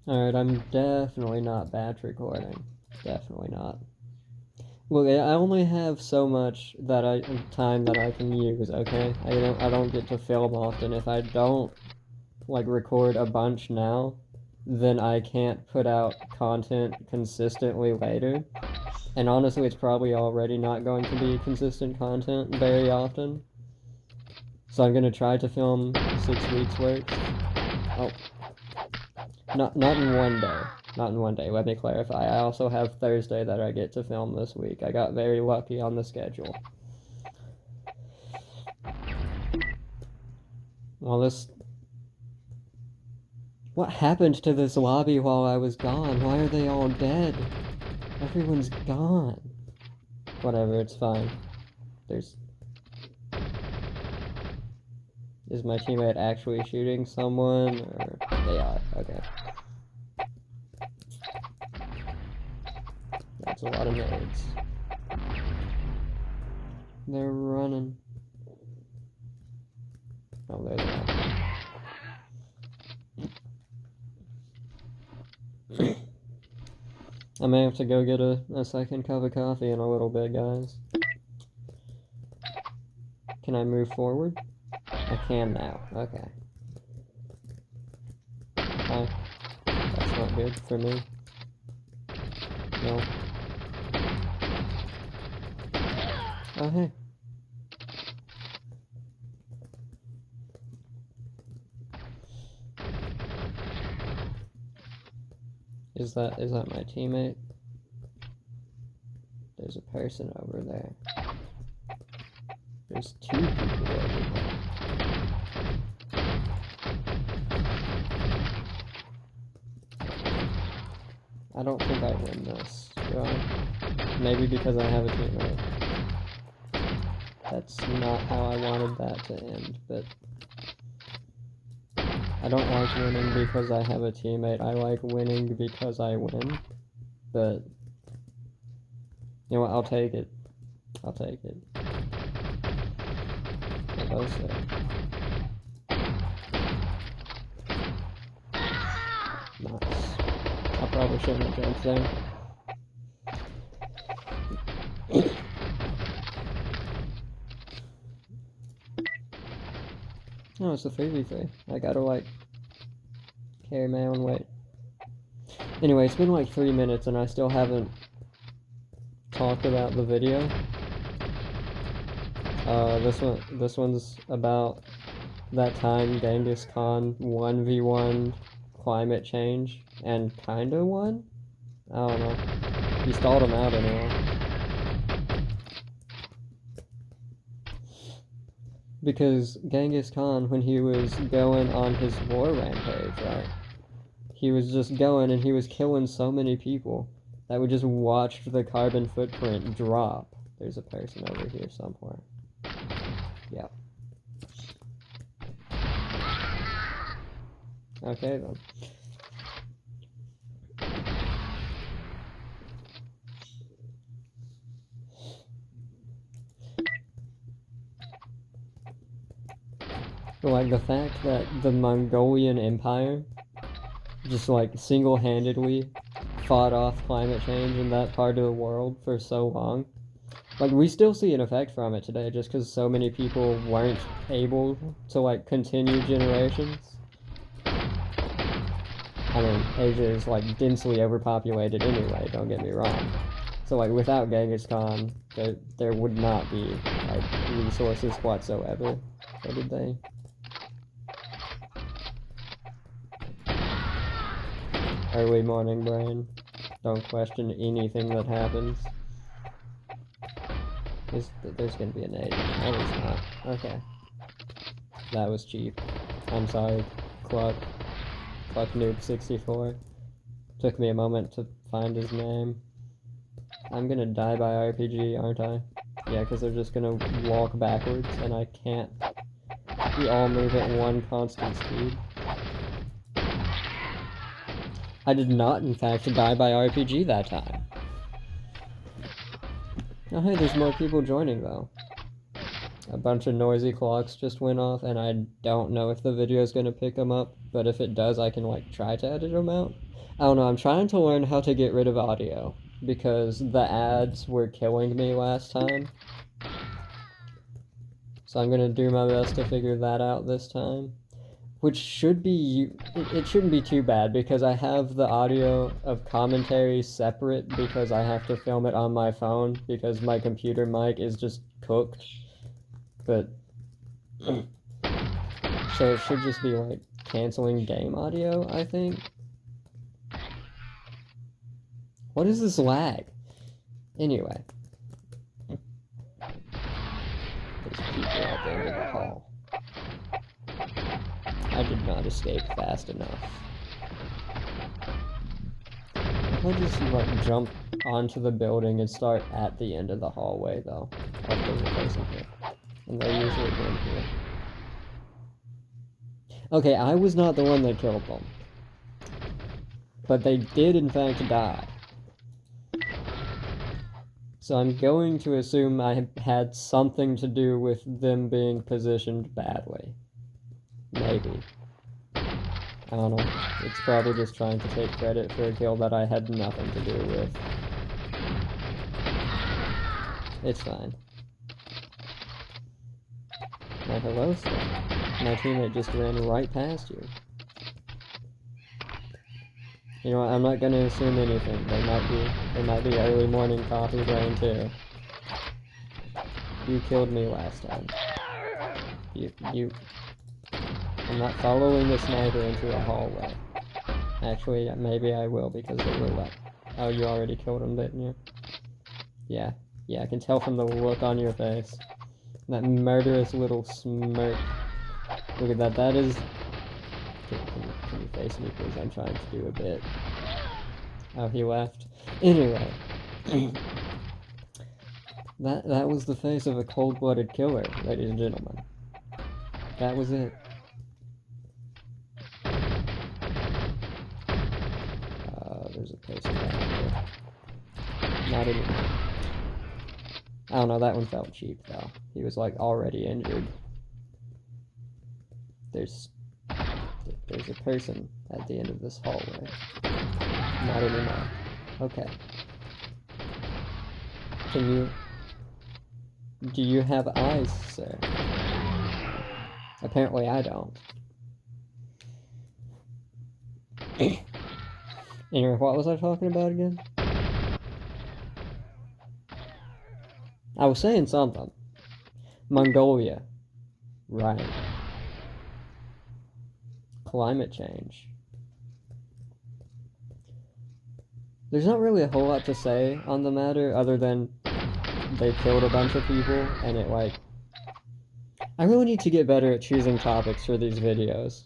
Alright, I'm definitely not batch recording. Definitely not. Look, I only have so much time that I can use, okay? I don't get to film often. If I don't like record a bunch now, then I can't put out content consistently later. And honestly, it's probably already not going to be consistent content very often. So I'm gonna try to film 6 weeks worth. Oh, not in one day. Not in one day. Let me clarify. I also have Thursday that I get to film this week. I got very lucky on the schedule. Well, what happened to this lobby while I was gone? Why are they all dead? Everyone's gone. Whatever, it's fine. Is my teammate actually shooting someone? Or they are, okay. That's a lot of nades. They're running. Oh, there they are. I may have to go get a second cup of coffee in a little bit, guys. Can I move forward? I can now. Okay. Hi. That's not good for me. No. Oh, hey. Is that my teammate? There's a person over there. There's 2 people over there. I don't think I win this, do I? Maybe because I have a teammate. That's not how I wanted that to end, but I don't like winning because I have a teammate. I like winning because I win, but you know what? I'll take it. I'll take it. Nice. I probably shouldn't have jumped there. Oh, it's a 3v3. I gotta, like, carry my own weight. Anyway, it's been like 3 minutes and I still haven't talked about the video. This one's about that time Genghis Khan 1v1 climate change and kinda won? I don't know. He stalled him out anyway. Because Genghis Khan, when he was going on his war rampage, right? He was just going and he was killing so many people that we just watched the carbon footprint drop. There's a person over here somewhere. Yeah. Okay then. Like the fact that the Mongolian Empire just like single-handedly fought off climate change in that part of the world for so long. Like, we still see an effect from it today just because so many people weren't able to, like, continue generations. I mean, Asia is, like, densely overpopulated anyway, don't get me wrong. So, like, without Genghis Khan, there would not be, like, resources whatsoever. What did they? Early morning brain. Don't question anything that happens. There's gonna be a nade. No, there's not. Okay. That was cheap. I'm sorry, Cluck Noob 64. Took me a moment to find his name. I'm gonna die by RPG, aren't I? Yeah, because they're just gonna walk backwards, and I can't. We all move at one constant speed. I did not, in fact, die by RPG that time. Oh hey, there's more people joining, though. A bunch of noisy clocks just went off, and I don't know if the video is going to pick them up, but if it does, I can, like, try to edit them out. I don't know, I'm trying to learn how to get rid of audio, because the ads were killing me last time. So I'm going to do my best to figure that out this time. Which should be, it shouldn't be too bad, because I have the audio of commentary separate because I have to film it on my phone, because my computer mic is just cooked. But, so it should just be, like, canceling game audio, I think. What is this lag? Anyway. There's people at the end of the hall. I did not escape fast enough. I'll just, like, jump onto the building and start at the end of the hallway, though. I'll put the person here. And they're usually in here. Okay, I was not the one that killed them. But they did, in fact, die. So I'm going to assume I had something to do with them being positioned badly. Maybe. I don't know. It's probably just trying to take credit for a kill that I had nothing to do with. It's fine. My hello, sir. My teammate just ran right past you. You know what, I'm not gonna assume anything. They might be early morning coffee brain too. You killed me last time. I'm not following the sniper into a hallway. Actually, maybe I will because they were left. Oh, you already killed him, didn't you? Yeah, I can tell from the look on your face. That murderous little smirk. Look at that, that is... Can you face me, please? I'm trying to do a bit. Oh, he left. Anyway. That was the face of a cold-blooded killer, ladies and gentlemen. That was it. There's a person back here. Not anymore. I don't know, that one felt cheap, though. He was, like, already injured. There's a person at the end of this hallway. Not anymore. Okay. Do you have eyes, sir? Apparently I don't. Anyway, what was I talking about again? I was saying something. Mongolia. Right. Climate change. There's not really a whole lot to say on the matter other than they killed a bunch of people and it, like... I really need to get better at choosing topics for these videos.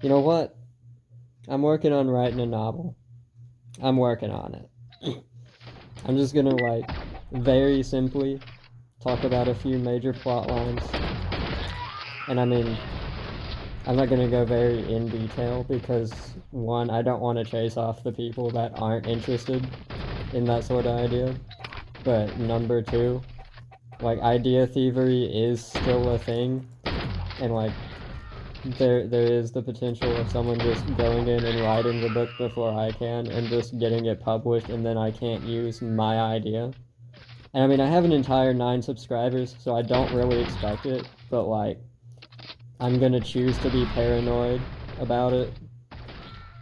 You know what? I'm working on writing a novel. I'm working on it. I'm just gonna, like, very simply talk about a few major plot lines. And I mean, I'm not gonna go very in detail because, one, I don't want to chase off the people that aren't interested in that sort of idea. But number two, like, idea thievery is still a thing. And, like, there is the potential of someone just going in and writing the book before I can and just getting it published and then I can't use my idea. And I mean, I have an entire 9 subscribers, so I don't really expect it, but, like, I'm gonna choose to be paranoid about it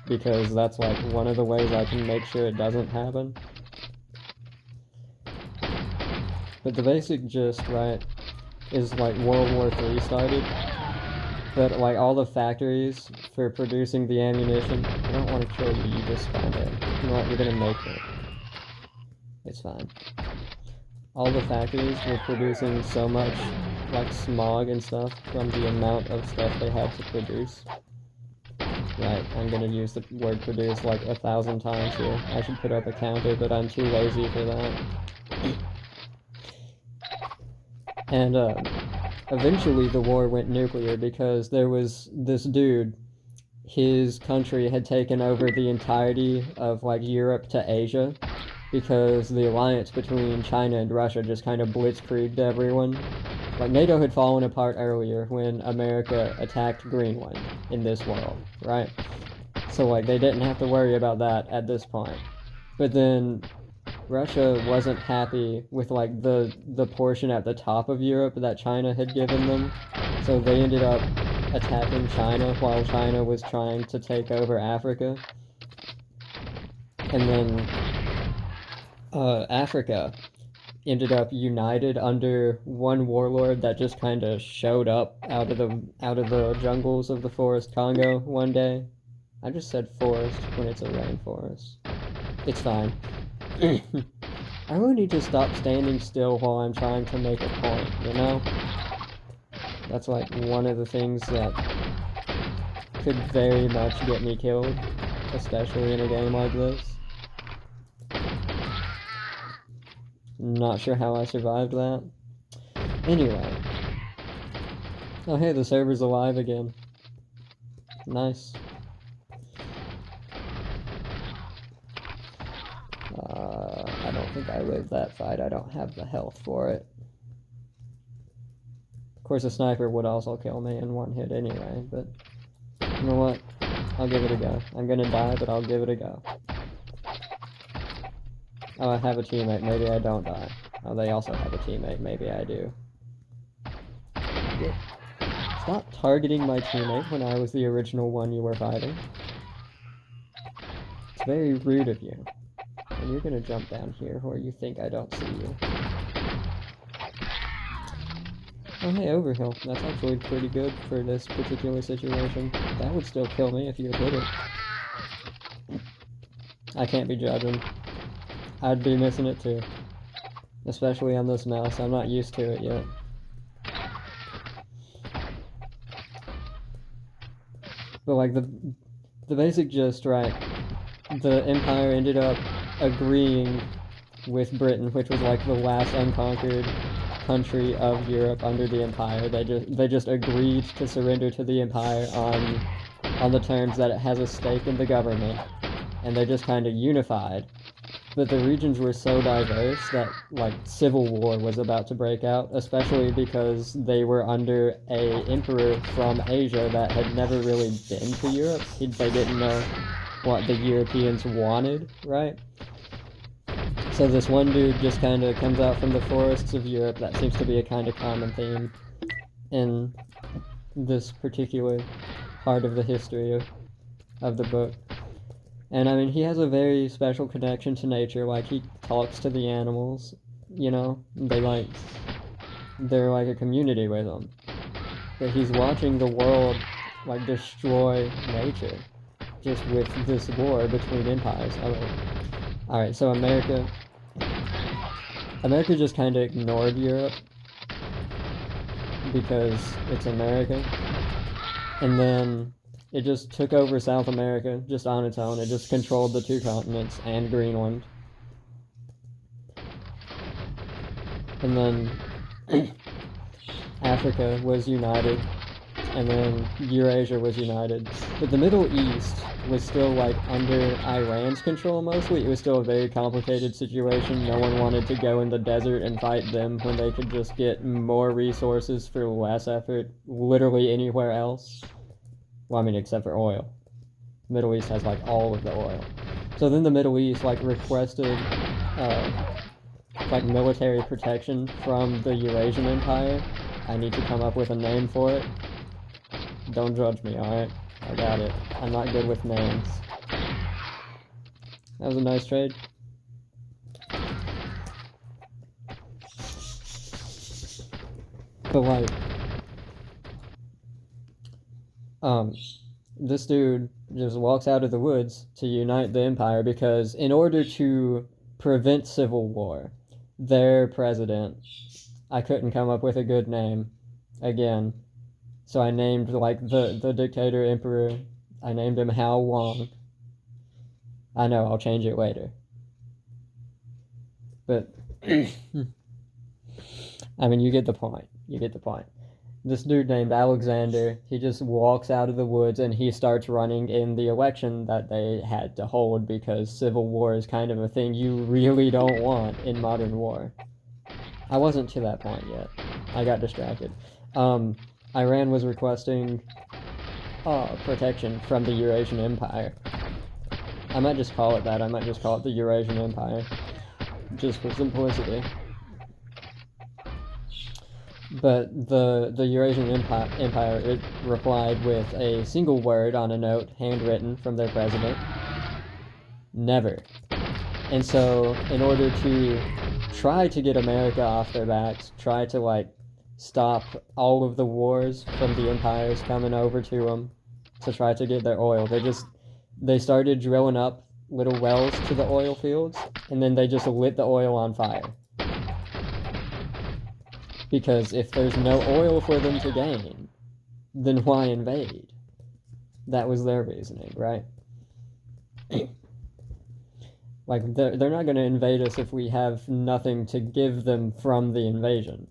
because that's, like, one of the ways I can make sure it doesn't happen. But the basic gist, right, is, like, World War III started. But, like, all the factories for producing the ammunition... I don't want to kill you, you just spawned in. You know what, you're gonna make it. It's fine. All the factories were producing so much, like, smog and stuff from the amount of stuff they had to produce. Right, I'm gonna use the word produce, like, 1,000 times here. I should put up a counter, but I'm too lazy for that. And, eventually the war went nuclear because there was this dude, his country had taken over the entirety of, like, Europe to Asia because the alliance between China and Russia just kind of blitzkrieged everyone. like NATO had fallen apart earlier when America attacked Greenland in this world, right? So like they didn't have to worry about that at this point. But then Russia wasn't happy with like the portion at the top of Europe that China had given them. So they ended up attacking China while China was trying to take over Africa. And then Africa ended up united under one warlord that just kind of showed up out of the jungles of the forest Congo one day. I just said forest when it's a rainforest. It's fine. I really need to stop standing still while I'm trying to make a point, you know? That's like one of the things that could very much get me killed, especially in a game like this. Not sure how I survived that. Anyway. Oh hey, the server's alive again. Nice. I don't think I lived that fight. I don't have the health for it. Of course, a sniper would also kill me in one hit anyway, but you know what? I'll give it a go. I'm gonna die, but I'll give it a go. Oh, I have a teammate. Maybe I don't die. Oh, they also have a teammate. Maybe I do. Stop targeting my teammate when I was the original one you were fighting. It's very rude of you. And you're gonna jump down here where you think I don't see you. Oh hey, Overhill. That's actually pretty good for this particular situation. That would still kill me if you had hit it. I can't be judging. I'd be missing it too. Especially on this mouse. I'm not used to it yet. But like the basic gist, right? The Empire ended up agreeing with Britain, which was like the last unconquered country of Europe under the Empire. They just agreed to surrender to the Empire on the terms that it has a stake in the government, and they just kind of unified. But the regions were so diverse that like civil war was about to break out, especially because they were under a emperor from Asia that had never really been to Europe. They didn't know what the Europeans wanted, right? So this one dude just kind of comes out from the forests of Europe. That seems to be a kind of common theme in this particular part of the history of the book. And I mean, he has a very special connection to nature. Like, he talks to the animals, you know? They're like a community with him. But he's watching the world, like, destroy nature. Just with this war between empires. Alright, so America just kind of ignored Europe. Because it's America. And then it just took over South America, just on its own. It just controlled the two continents and Greenland. And then Africa was united, and then Eurasia was united. But the Middle East was still like under Iran's control mostly. It was still a very complicated situation. No one wanted to go in the desert and fight them when they could just get more resources for less effort literally anywhere else. Well, I mean, except for oil. The Middle East has, like, all of the oil. So then the Middle East, like, requested, like, military protection from the Eurasian Empire. I need to come up with a name for it. Don't judge me, alright? I got it. I'm not good with names. That was a nice trade. But, like, this dude just walks out of the woods to unite the empire because in order to prevent civil war, their president, I couldn't come up with a good name again, so I named like the dictator emperor, I named him Hao Wang. I know, I'll change it later. But I mean, you get the point. You get the point. This dude named Alexander, he just walks out of the woods and he starts running in the election that they had to hold because civil war is kind of a thing you really don't want in modern war. I wasn't to that point yet. I got distracted. Iran was requesting protection from the Eurasian Empire. I might just call it that. I might just call it the Eurasian Empire, just for simplicity. But the Eurasian Empire it replied with a single word on a note, handwritten from their president: never. And so, in order to try to get America off their backs, try to like stop all of the wars from the empires coming over to them to try to get their oil, they started drilling up little wells to the oil fields, and then they just lit the oil on fire. Because if there's no oil for them to gain, then why invade? That was their reasoning, right? Like, they're not going to invade us if we have nothing to give them from the invasion.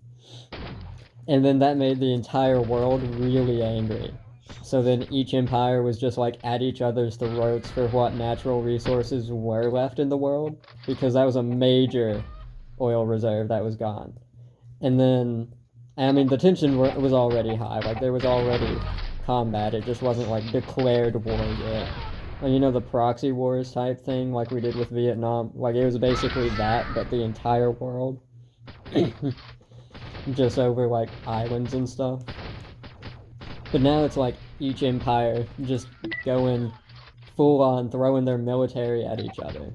And then that made the entire world really angry. So then each empire was just like at each other's throats for what natural resources were left in the world, because that was a major oil reserve that was gone. And then, I mean, the tension was already high. Like, there was already combat. It just wasn't like declared war yet. Like, you know, the proxy wars type thing, like we did with Vietnam. Like, it was basically that, but the entire world. Just over like islands and stuff. But now it's like each empire just going full on, throwing their military at each other.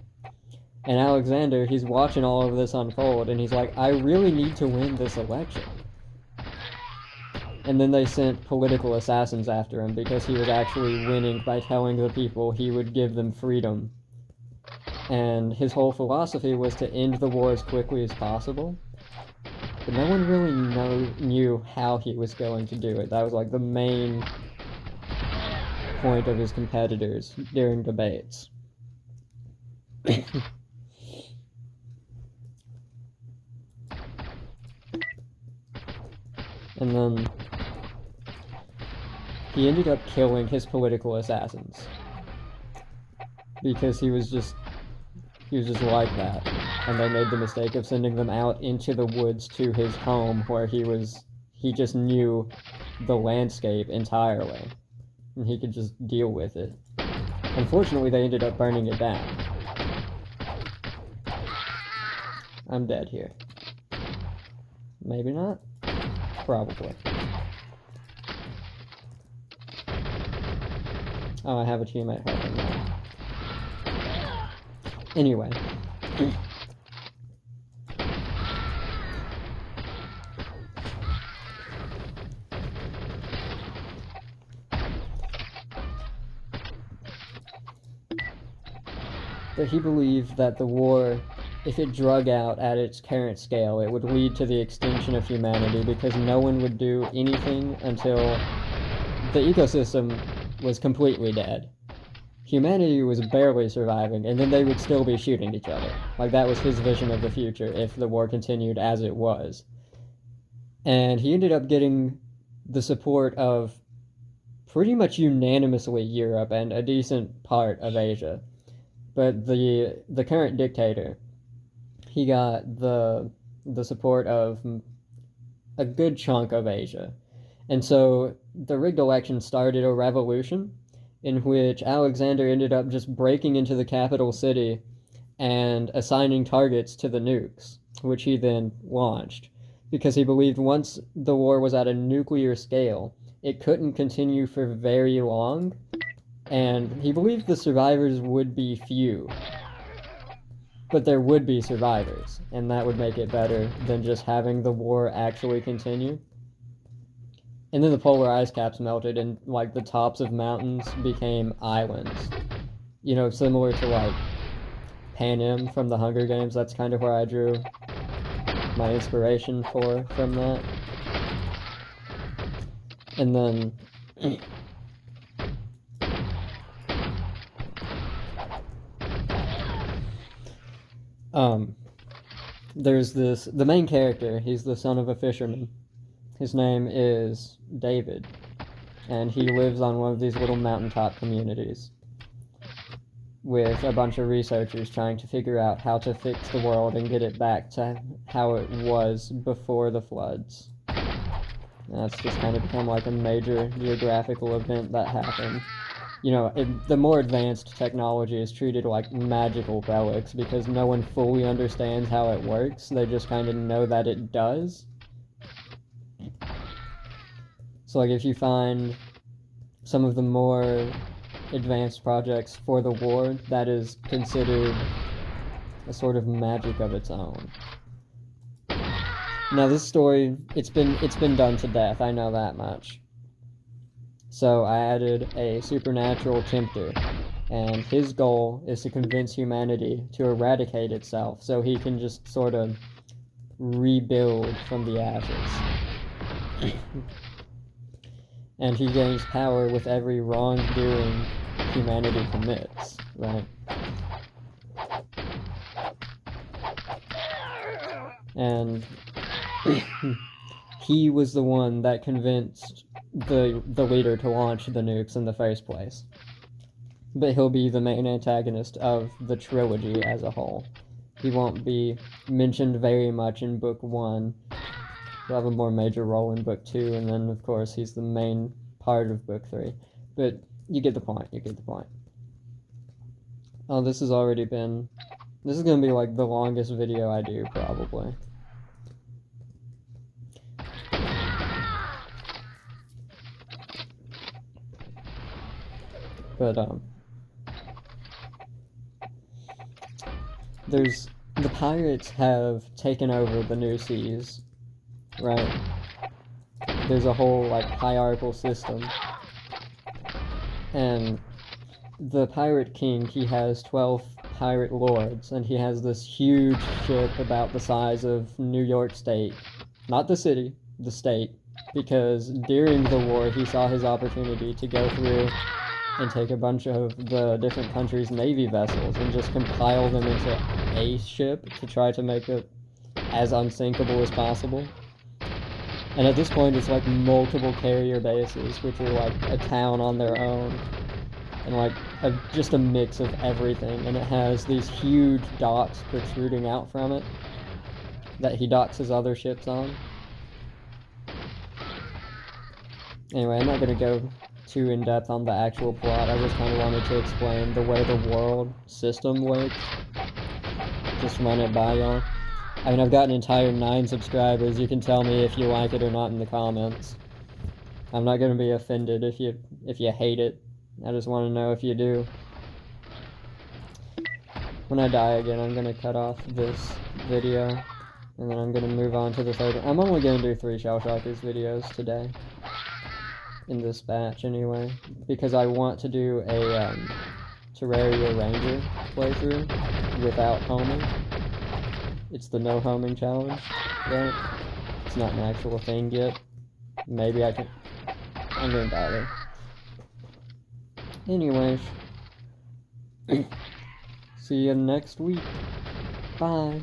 And Alexander, he's watching all of this unfold, and he's like, I really need to win this election. And then they sent political assassins after him because he was actually winning by telling the people he would give them freedom. And his whole philosophy was to end the war as quickly as possible. But no one really knew how he was going to do it. That was like the main point of his competitors during debates. And then he ended up killing his political assassins because he was just like that, and they made the mistake of sending them out into the woods to his home where he just knew the landscape entirely and he could just deal with it. Unfortunately, they ended up burning it down. I'm dead here. Maybe not. Probably. Oh, I have a teammate helping now. Anyway. But he believed that the war, if it drug out at its current scale, it would lead to the extinction of humanity because no one would do anything until the ecosystem was completely dead. Humanity was barely surviving, and then they would still be shooting each other. Like, that was his vision of the future if the war continued as it was. And he ended up getting the support of pretty much unanimously Europe and a decent part of Asia. But the current dictator, he got the support of a good chunk of Asia. And so the rigged election started a revolution in which Alexander ended up just breaking into the capital city and assigning targets to the nukes, which he then launched, because he believed once the war was at a nuclear scale, it couldn't continue for very long, and he believed the survivors would be few. But there would be survivors, and that would make it better than just having the war actually continue. And then the polar ice caps melted, and like the tops of mountains became islands. You know, similar to like Panem from the Hunger Games. That's kind of where I drew my inspiration from that. And then there's the main character, he's the son of a fisherman. His name is David, and he lives on one of these little mountaintop communities. with a bunch of researchers trying to figure out how to fix the world and get it back to how it was before the floods. That's just kind of become like a major geographical event that happened. You know, the more advanced technology is treated like magical relics because no one fully understands how it works. They just kind of know that it does. So, like, if you find some of the more advanced projects for the war, that is considered a sort of magic of its own. Now, this story, it's been done to death. I know that much. So I added a supernatural tempter, and his goal is to convince humanity to eradicate itself so he can just sort of rebuild from the ashes. And he gains power with every wrongdoing humanity commits, right? And he was the one that convinced the leader to launch the nukes in the first place. But he'll be the main antagonist of the trilogy as a whole. He won't be mentioned very much in book 1. He'll have a more major role in book 2, and then of course he's the main part of book 3. But you get the point, Oh, this is gonna be like the longest video I do, probably. But, the pirates have taken over the new seas, right? There's a whole, like, hierarchical system. And the pirate king, he has 12 pirate lords, and he has this huge ship about the size of New York State. Not the city, the state. Because during the war, he saw his opportunity to go through and take a bunch of the different countries' navy vessels and just compile them into a ship to try to make it as unsinkable as possible. And at this point, it's like multiple carrier bases, which are like a town on their own, and like just a mix of everything. And it has these huge docks protruding out from it that he docks his other ships on. Anyway, I'm not going to go too in-depth on the actual plot. I just kind of wanted to explain the way the world system works. Just run it by y'all. I mean, I've got an entire 9 subscribers. You can tell me if you like it or not in the comments. I'm not going to be offended if you hate it. I just want to know if you do. When I die again, I'm going to cut off this video, and then I'm going to move on to the third one. I'm only going to do 3 Shell Shockers videos today. In this batch, anyway. Because I want to do a Terraria Ranger playthrough without homing. It's the no homing challenge, right? It's not an actual thing yet. Maybe I can... I'm gonna die there. Anyways. See you next week. Bye.